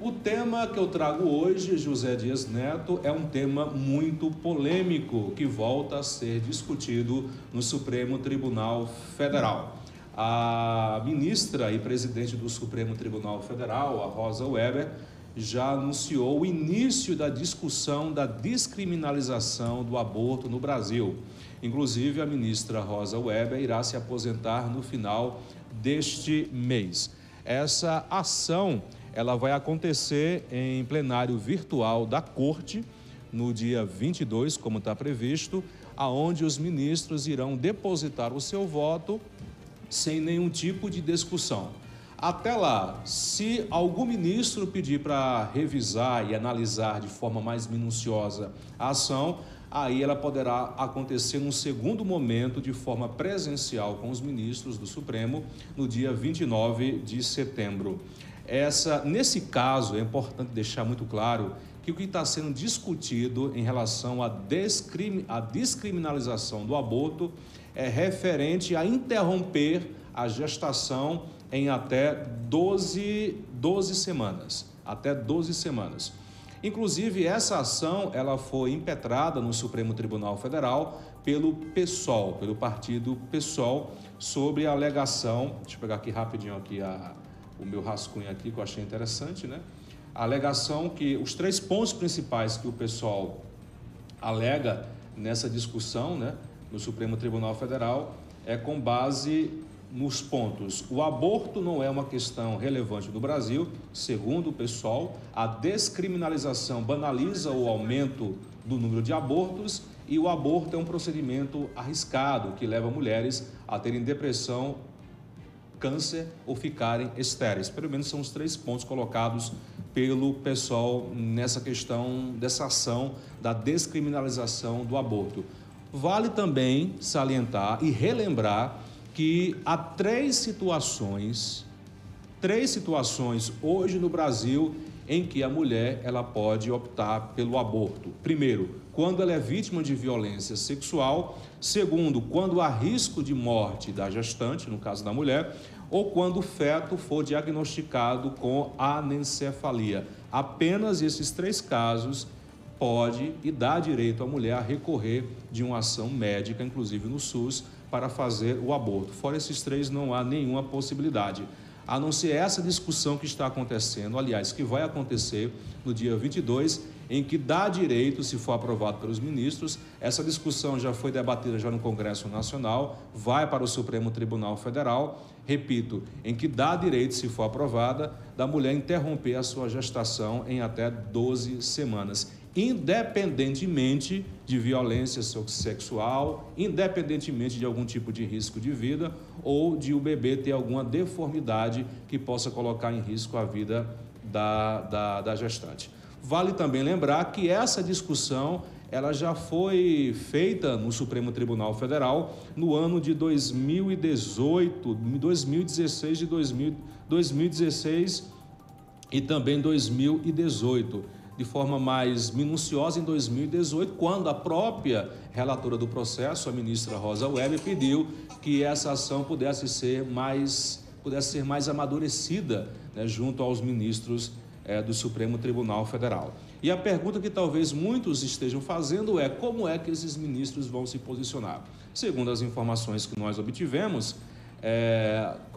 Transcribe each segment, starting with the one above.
O tema que eu trago hoje, José Dias Neto, é um tema muito polêmico que volta a ser discutido no Supremo Tribunal Federal. A ministra e presidente do Supremo Tribunal Federal, a Rosa Weber, já anunciou o início da discussão da descriminalização do aborto no Brasil. Inclusive, a ministra Rosa Weber irá se aposentar no final deste mês. Essa ação ela vai acontecer em plenário virtual da Corte, no dia 22, como está previsto, aonde os ministros irão depositar o seu voto sem nenhum tipo de discussão. Até lá, se algum ministro pedir para revisar e analisar de forma mais minuciosa a ação, aí ela poderá acontecer num segundo momento de forma presencial com os ministros do Supremo no dia 29 de setembro. Nesse caso, é importante deixar muito claro que o que está sendo discutido em relação à descriminalização do aborto é referente a interromper a gestação em até 12 semanas. Até 12 semanas. Inclusive, essa ação ela foi impetrada no Supremo Tribunal Federal pelo PSOL, pelo partido PSOL, sobre a alegação, deixa eu pegar aqui rapidinho o meu rascunho aqui, que eu achei interessante, né? A alegação que os 3 pontos principais que o PSOL alega nessa discussão, né, no Supremo Tribunal Federal, é com base nos pontos: o aborto não é uma questão relevante no Brasil, segundo o PSOL, a descriminalização banaliza o aumento do número de abortos e o aborto é um procedimento arriscado que leva mulheres a terem depressão, câncer ou ficarem estéreis. Pelo menos são os 3 pontos colocados pelo PSOL nessa questão dessa ação da descriminalização do aborto. Vale também salientar e relembrar que há 3 situações hoje no Brasil em que a mulher ela pode optar pelo aborto. Primeiro, quando ela é vítima de violência sexual. Segundo, quando há risco de morte da gestante, no caso da mulher, ou quando o feto for diagnosticado com anencefalia. Apenas esses 3 casos pode e dá direito à mulher a recorrer de uma ação médica, inclusive no SUS, para fazer o aborto. Fora esses 3, não há nenhuma possibilidade. A não ser essa discussão que está acontecendo, aliás, que vai acontecer no dia 22, em que dá direito, se for aprovado pelos ministros, essa discussão já foi debatida já no Congresso Nacional, vai para o Supremo Tribunal Federal, repito, em que dá direito, se for aprovada, da mulher interromper a sua gestação em até 12 semanas. Independentemente de violência sexual, independentemente de algum tipo de risco de vida ou de o bebê ter alguma deformidade que possa colocar em risco a vida da gestante. Vale também lembrar que essa discussão ela já foi feita no Supremo Tribunal Federal no ano de 2018, 2016 e também 2018. De forma mais minuciosa em 2018, quando a própria relatora do processo, a ministra Rosa Weber, pediu que essa ação pudesse ser mais amadurecida, né, junto aos ministros do Supremo Tribunal Federal. E a pergunta que talvez muitos estejam fazendo é: como é que esses ministros vão se posicionar? Segundo as informações que nós obtivemos,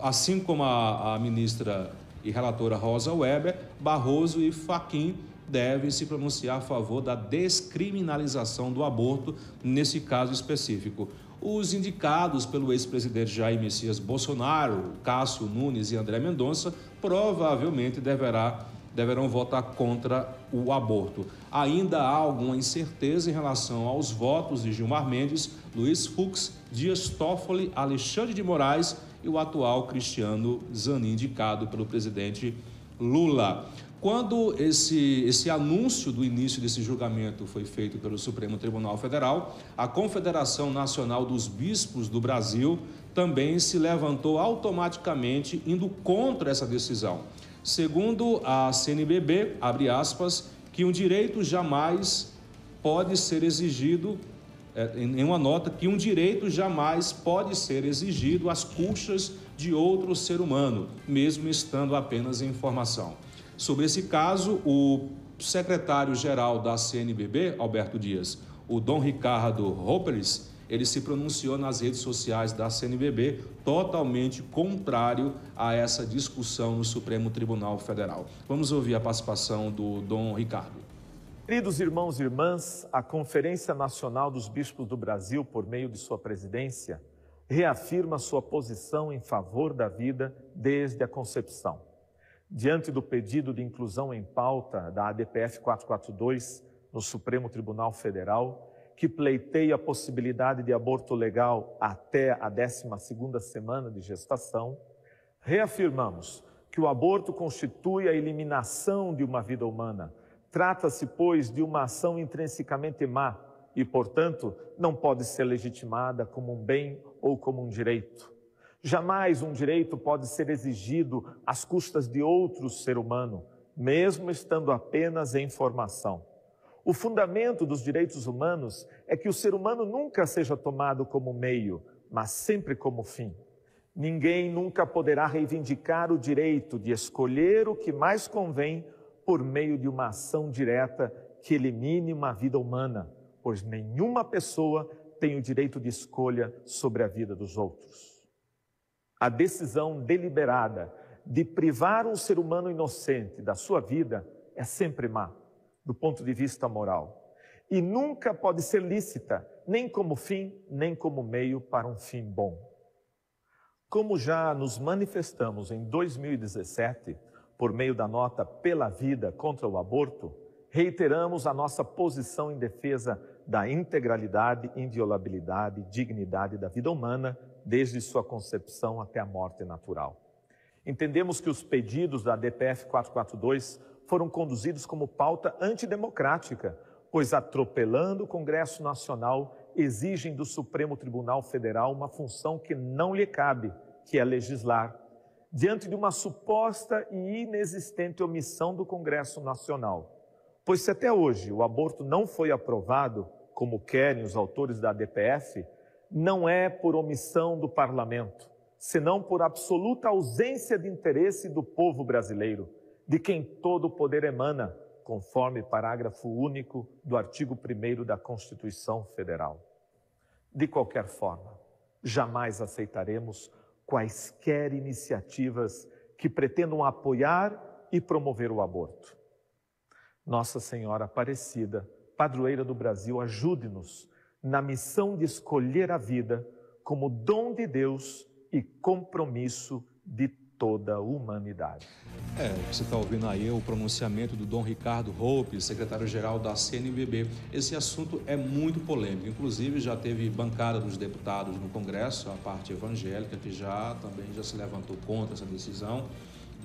assim como a ministra e relatora Rosa Weber, Barroso e Fachin devem se pronunciar a favor da descriminalização do aborto nesse caso específico. Os indicados pelo ex-presidente Jair Messias Bolsonaro, Cássio Nunes e André Mendonça, provavelmente deverão votar contra o aborto. Ainda há alguma incerteza em relação aos votos de Gilmar Mendes, Luiz Fux, Dias Toffoli, Alexandre de Moraes e o atual Cristiano Zanin, indicado pelo presidente Lula. Quando esse anúncio do início desse julgamento foi feito pelo Supremo Tribunal Federal, a Confederação Nacional dos Bispos do Brasil também se levantou automaticamente indo contra essa decisão. Segundo a CNBB, abre aspas, que um direito jamais pode ser exigido, em uma nota, que um direito jamais pode ser exigido às custas de outro ser humano, mesmo estando apenas em formação. Sobre esse caso, o secretário-geral da CNBB, Alberto Dias, o Dom Ricardo Ropeles, ele se pronunciou nas redes sociais da CNBB totalmente contrário a essa discussão no Supremo Tribunal Federal. Vamos ouvir a participação do Dom Ricardo. Queridos irmãos e irmãs, a Conferência Nacional dos Bispos do Brasil, por meio de sua presidência, reafirma sua posição em favor da vida desde a concepção. Diante do pedido de inclusão em pauta da ADPF 442 no Supremo Tribunal Federal, que pleiteia a possibilidade de aborto legal até a 12ª semana de gestação, reafirmamos que o aborto constitui a eliminação de uma vida humana. Trata-se, pois, de uma ação intrinsecamente má e, portanto, não pode ser legitimada como um bem ou como um direito. Jamais um direito pode ser exigido às custas de outro ser humano, mesmo estando apenas em formação. O fundamento dos direitos humanos é que o ser humano nunca seja tomado como meio, mas sempre como fim. Ninguém nunca poderá reivindicar o direito de escolher o que mais convém por meio de uma ação direta que elimine uma vida humana, pois nenhuma pessoa tem o direito de escolha sobre a vida dos outros. A decisão deliberada de privar um ser humano inocente da sua vida é sempre má, do ponto de vista moral, e nunca pode ser lícita, nem como fim, nem como meio para um fim bom. Como já nos manifestamos em 2017, por meio da nota Pela Vida contra o Aborto, reiteramos a nossa posição em defesa da integralidade, inviolabilidade e dignidade da vida humana, desde sua concepção até a morte natural. Entendemos que os pedidos da ADPF 442 foram conduzidos como pauta antidemocrática, pois, atropelando o Congresso Nacional, exigem do Supremo Tribunal Federal uma função que não lhe cabe, que é legislar, diante de uma suposta e inexistente omissão do Congresso Nacional. Pois se até hoje o aborto não foi aprovado, como querem os autores da ADPF, não é por omissão do parlamento, senão por absoluta ausência de interesse do povo brasileiro, de quem todo o poder emana, conforme parágrafo único do artigo 1º da Constituição Federal. De qualquer forma, jamais aceitaremos quaisquer iniciativas que pretendam apoiar e promover o aborto. Nossa Senhora Aparecida, padroeira do Brasil, ajude-nos na missão de escolher a vida como dom de Deus e compromisso de toda a humanidade. Você está ouvindo aí o pronunciamento do Dom Ricardo Ropeles, secretário-geral da CNBB. Esse assunto é muito polêmico, inclusive já teve bancada dos deputados no Congresso, a parte evangélica, que também já se levantou contra essa decisão,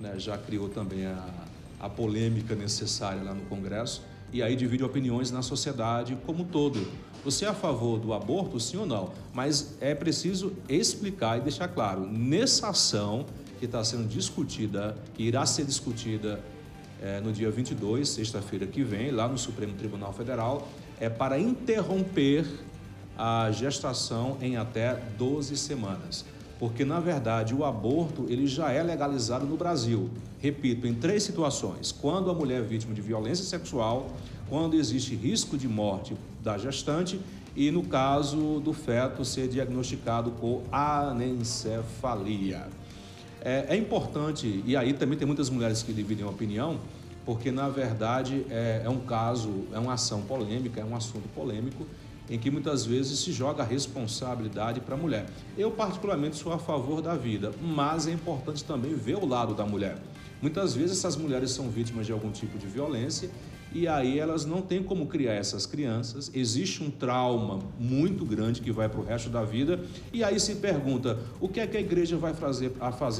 né? Já criou também a polêmica necessária lá no Congresso, e aí divide opiniões na sociedade como um todo. Você é a favor do aborto, sim ou não? Mas é preciso explicar e deixar claro, nessa ação que está sendo discutida, que irá ser discutida no dia 22, sexta-feira que vem, lá no Supremo Tribunal Federal, é para interromper a gestação em até 12 semanas. Porque, na verdade, o aborto ele já é legalizado no Brasil. Repito, em 3 situações. Quando a mulher é vítima de violência sexual, quando existe risco de morte da gestante e no caso do feto ser diagnosticado com anencefalia. É importante, e aí também tem muitas mulheres que dividem a opinião, porque na verdade é um caso, é uma ação polêmica, é um assunto polêmico, em que muitas vezes se joga a responsabilidade para a mulher. Eu particularmente sou a favor da vida, mas é importante também ver o lado da mulher. Muitas vezes essas mulheres são vítimas de algum tipo de violência e aí elas não têm como criar essas crianças, existe um trauma muito grande que vai para o resto da vida e aí se pergunta, o que é que a igreja vai fazer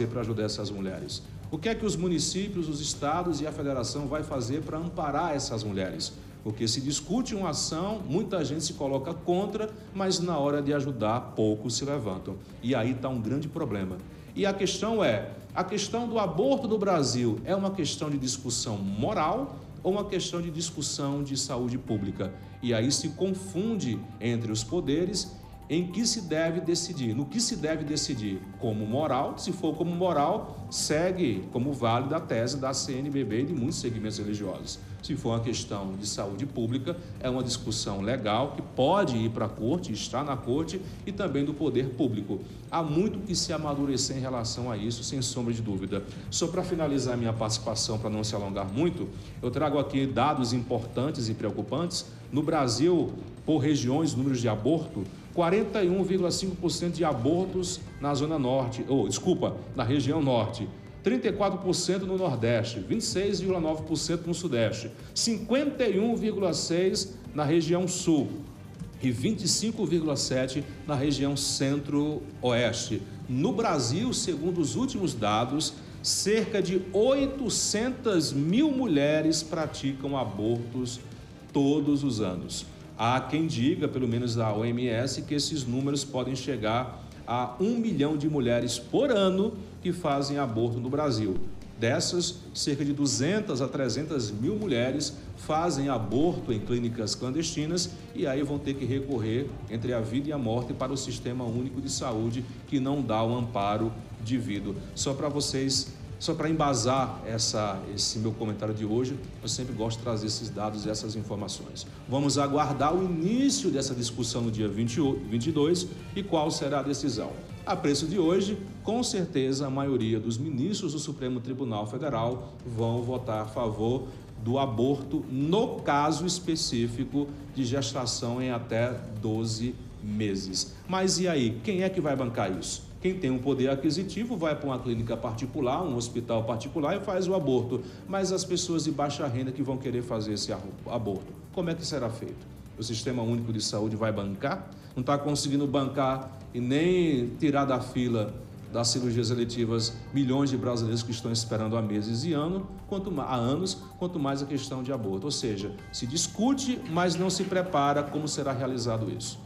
para ajudar essas mulheres? O que é que os municípios, os estados e a federação vai fazer para amparar essas mulheres? Porque se discute uma ação, muita gente se coloca contra, mas na hora de ajudar, poucos se levantam. E aí está um grande problema. E a questão do aborto no Brasil é uma questão de discussão moral ou uma questão de discussão de saúde pública? E aí se confunde entre os poderes em que se deve decidir, no que se deve decidir como moral. Se for como moral, segue como válida a tese da CNBB e de muitos segmentos religiosos. Se for uma questão de saúde pública, é uma discussão legal que pode ir para a corte, está na corte e também do poder público. Há muito que se amadurecer em relação a isso, sem sombra de dúvida. Só para finalizar minha participação, para não se alongar muito, eu trago aqui dados importantes e preocupantes. No Brasil, por regiões, números de aborto, 41,5% de abortos na zona norte, na região norte, 34% no Nordeste, 26,9% no Sudeste, 51,6% na região Sul e 25,7% na região Centro-Oeste. No Brasil, segundo os últimos dados, cerca de 800 mil mulheres praticam abortos todos os anos. Há quem diga, pelo menos da OMS, que esses números podem chegar a 1 milhão de mulheres por ano que fazem aborto no Brasil. Dessas, cerca de 200 a 300 mil mulheres fazem aborto em clínicas clandestinas e aí vão ter que recorrer entre a vida e a morte para o Sistema Único de Saúde, que não dá o amparo devido. Só para embasar esse meu comentário de hoje, eu sempre gosto de trazer esses dados e essas informações. Vamos aguardar o início dessa discussão no dia 22 e qual será a decisão. A preço de hoje, com certeza a maioria dos ministros do Supremo Tribunal Federal vão votar a favor do aborto no caso específico de gestação em até 12 meses. Mas e aí, quem é que vai bancar isso? Quem tem um poder aquisitivo vai para uma clínica particular, um hospital particular e faz o aborto. Mas as pessoas de baixa renda que vão querer fazer esse aborto, como é que será feito? O Sistema Único de Saúde vai bancar? Não está conseguindo bancar e nem tirar da fila das cirurgias eletivas milhões de brasileiros que estão esperando há meses e anos, quanto mais a questão de aborto. Ou seja, se discute, mas não se prepara como será realizado isso.